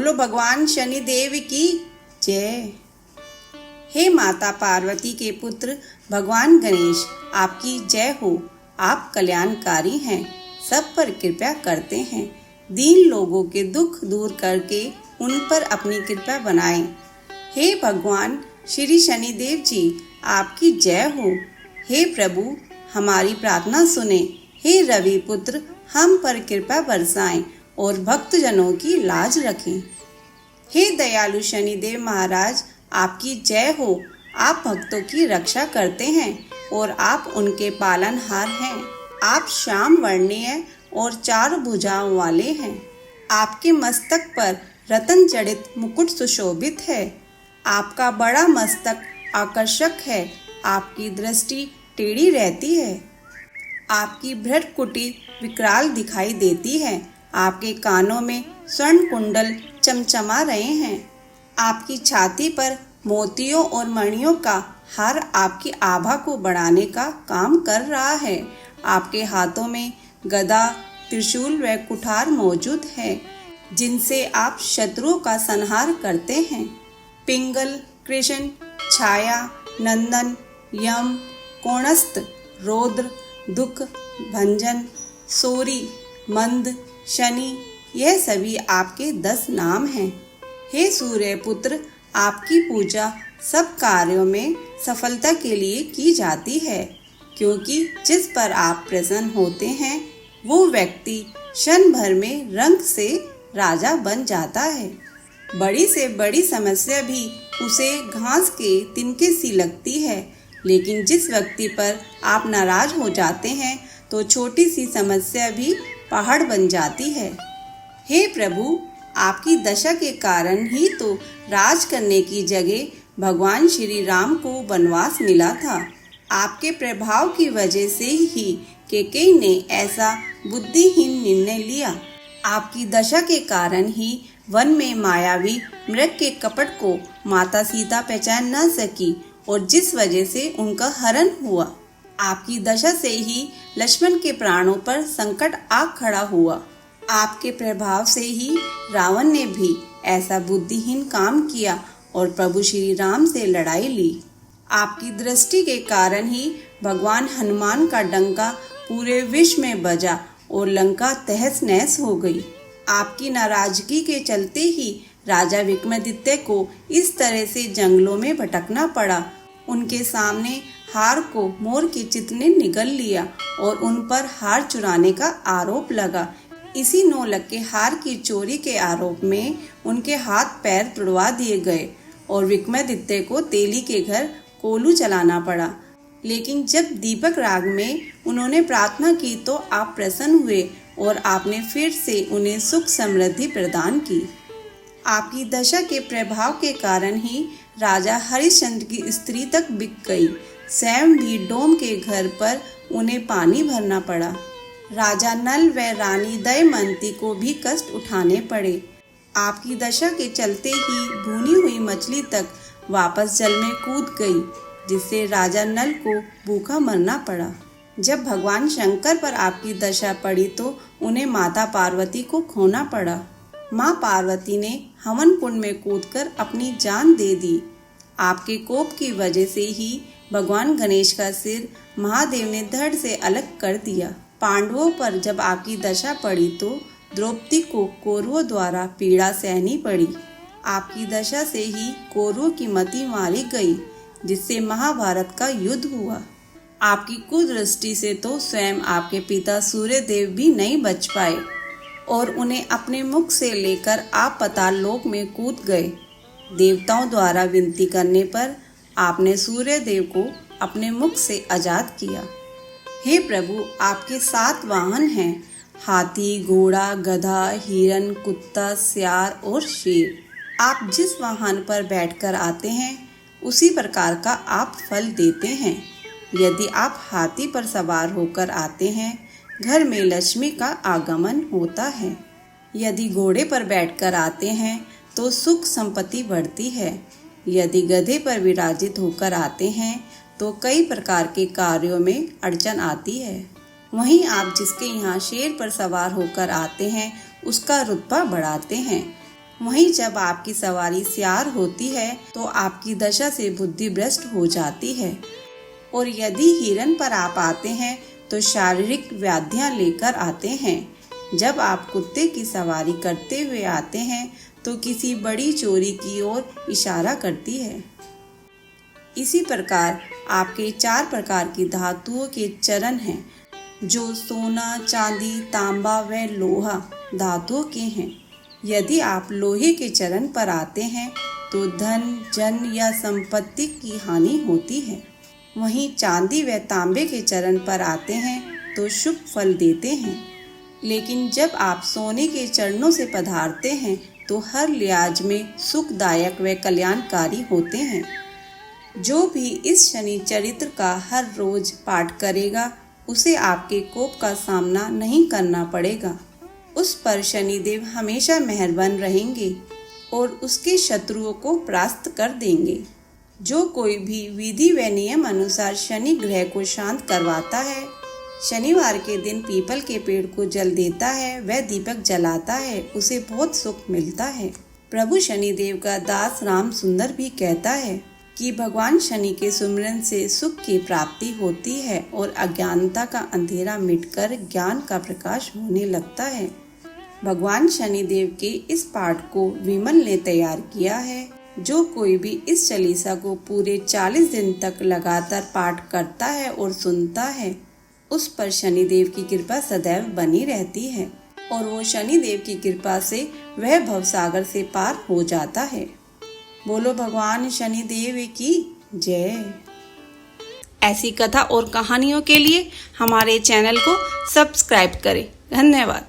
बोलो भगवान शनिदेव की जय। हे माता पार्वती के पुत्र भगवान गणेश, आपकी जय हो। आप कल्याणकारी हैं, सब पर कृपा करते हैं। दीन लोगों के दुख दूर करके उन पर अपनी कृपा बनाएं। हे भगवान श्री शनिदेव जी, आपकी जय हो। हे प्रभु, हमारी प्रार्थना सुने। हे रवि पुत्र, हम पर कृपा बरसाएं और भक्तजनों की लाज रखें। हे दयालु शनिदेव महाराज, आपकी जय हो। आप भक्तों की रक्षा करते हैं और आप उनके पालनहार हैं। आप श्याम वर्णीय और 4 भुजाओं वाले हैं। आपके मस्तक पर रतन जड़ित मुकुट सुशोभित है। आपका बड़ा मस्तक आकर्षक है। आपकी दृष्टि टेढ़ी रहती है। आपकी भ्रूकुटी विकराल दिखाई देती है। आपके कानों में स्वर्ण कुंडल चमचमा रहे हैं। आपकी छाती पर मोतियों और मणियों का हार आपकी आभा को बढ़ाने का काम कर रहा है। आपके हाथों में गदा, त्रिशूल व कुठार मौजूद है, जिनसे आप शत्रुओं का संहार करते हैं। पिंगल, कृष्ण, छाया, नंदन, यम, कोणस्थ, रौद्र, दुख भंजन, सोरी, मंद, शनि, यह सभी आपके 10 नाम हैं। हे सूर्य पुत्र, आपकी पूजा सब कार्यों में सफलता के लिए की जाती है, क्योंकि जिस पर आप प्रसन्न होते हैं वो व्यक्ति क्षण भर में रंग से राजा बन जाता है। बड़ी से बड़ी समस्या भी उसे घास के तिनके सी लगती है, लेकिन जिस व्यक्ति पर आप नाराज हो जाते हैं तो छोटी सी समस्या भी पहाड़ बन जाती है। हे प्रभु, आपकी दशा के कारण ही तो राज करने की जगह भगवान श्री राम को वनवास मिला था। आपके प्रभाव की वजह से ही कैकेयी ने ऐसा बुद्धिहीन निर्णय लिया। आपकी दशा के कारण ही वन में मायावी मृग के कपट को माता सीता पहचान न सकी और जिस वजह से उनका हरण हुआ। आपकी दशा से ही लक्ष्मण के प्राणों पर संकट आ खड़ा हुआ। आपके प्रभाव से ही रावण ने भी ऐसा बुद्धिहीन काम किया और प्रभु श्री राम से लड़ाई ली। आपकी दृष्टि के कारण ही भगवान हनुमान का डंका पूरे विश्व में बजा और लंका तहस नहस हो गई। आपकी नाराजगी के चलते ही राजा विक्रमादित्य को इस तरह से जंगलों में भटकना पड़ा। उनके सामने हार को मोर के चित्त ने निगल लिया और उन पर हार चुराने का आरोप लगा। इसी 9 लाख के हार की चोरी के आरोप में उनके हाथ पैर तुड़वा दिए गए और विक्रमादित्य को तेली के घर कोलू चलाना पड़ा। लेकिन जब दीपक राग में उन्होंने प्रार्थना की तो आप प्रसन्न हुए और आपने फिर से उन्हें सुख समृद्धि प्रदान की। आपकी दशा के प्रभाव के कारण ही राजा हरिश्चंद्र की स्त्री तक बिक गई। स्वयं भी डोम के घर पर उन्हें पानी भरना पड़ा। राजा नल व रानी दमयंती को भी कष्ट उठाने पड़े। आपकी दशा के चलते ही भुनी हुई मछली तक वापस जल में कूद गई, जिससे राजा नल को भूखा मरना पड़ा। जब भगवान शंकर पर आपकी दशा पड़ी तो उन्हें माता पार्वती को खोना पड़ा। माँ पार्वती ने हवन कुंड में कूदकर अपनी जान दे दी। आपके कोप की वजह से ही भगवान गणेश का सिर महादेव ने धड़ से अलग कर दिया। पांडवों पर जब आपकी दशा पड़ी तो द्रौपदी को कौरवों द्वारा पीड़ा सहनी पड़ी। आपकी दशा से ही कौरवों की मति मारी गई, जिससे महाभारत का युद्ध हुआ। आपकी कुदृष्टि से तो स्वयं आपके पिता सूर्यदेव भी नहीं बच पाए और उन्हें अपने मुख से लेकर आप पाताल लोक में कूद गए। देवताओं द्वारा विनती करने पर आपने सूर्यदेव को अपने मुख से आजाद किया। हे प्रभु, आपके 7 वाहन हैं, हाथी, घोड़ा, गधा, हिरन, कुत्ता, सियार और शेर। आप जिस वाहन पर बैठकर आते हैं उसी प्रकार का आप फल देते हैं। यदि आप हाथी पर सवार होकर आते हैं, घर में लक्ष्मी का आगमन होता है। यदि घोड़े पर बैठकर आते हैं तो सुख संपत्ति बढ़ती है। यदि गधे पर विराजित होकर आते हैं तो कई प्रकार के कार्यों में अड़चन आती है। वहीं आप जिसके यहाँ शेर पर सवार होकर आते हैं उसका रुतबा बढ़ाते हैं। वहीं जब आपकी सवारी सियार होती है तो आपकी दशा से बुद्धि भ्रष्ट हो जाती है। और यदि हिरण पर आप आते हैं तो शारीरिक व्याधियां लेकर आते हैं। जब आप कुत्ते की सवारी करते हुए आते हैं तो किसी बड़ी चोरी की ओर इशारा करती है। इसी प्रकार आपके 4 प्रकार की धातुओं के चरण हैं, जो सोना, चांदी, तांबा व लोहा धातुओं के हैं। यदि आप लोहे के चरण पर आते हैं तो धन, जन या संपत्ति की हानि होती है। वहीं चांदी व तांबे के चरण पर आते हैं तो शुभ फल देते हैं। लेकिन जब आप सोने के चरणों से पधारते हैं तो हर लिहाज में सुखदायक व कल्याणकारी होते हैं। जो भी इस शनि चरित्र का हर रोज पाठ करेगा उसे आपके कोप का सामना नहीं करना पड़ेगा। उस पर शनिदेव हमेशा मेहरबान रहेंगे और उसके शत्रुओं को परास्त कर देंगे। जो कोई भी विधि व नियम अनुसार शनि ग्रह को शांत करवाता है, शनिवार के दिन पीपल के पेड़ को जल देता है, वह दीपक जलाता है, उसे बहुत सुख मिलता है। प्रभु शनिदेव का दास राम सुंदर भी कहता है कि भगवान शनि के सुमिरन से सुख की प्राप्ति होती है और अज्ञानता का अंधेरा मिटकर ज्ञान का प्रकाश होने लगता है। भगवान शनिदेव के इस पाठ को विमल ने तैयार किया है। जो कोई भी इस चालीसा को पूरे 40 दिन तक लगातार पाठ करता है और सुनता है, उस पर शनिदेव की कृपा सदैव बनी रहती है और वो शनिदेव की कृपा से वह भवसागर से पार हो जाता है। बोलो भगवान शनिदेव की जय। ऐसी कथा और कहानियों के लिए हमारे चैनल को सब्सक्राइब करें। धन्यवाद।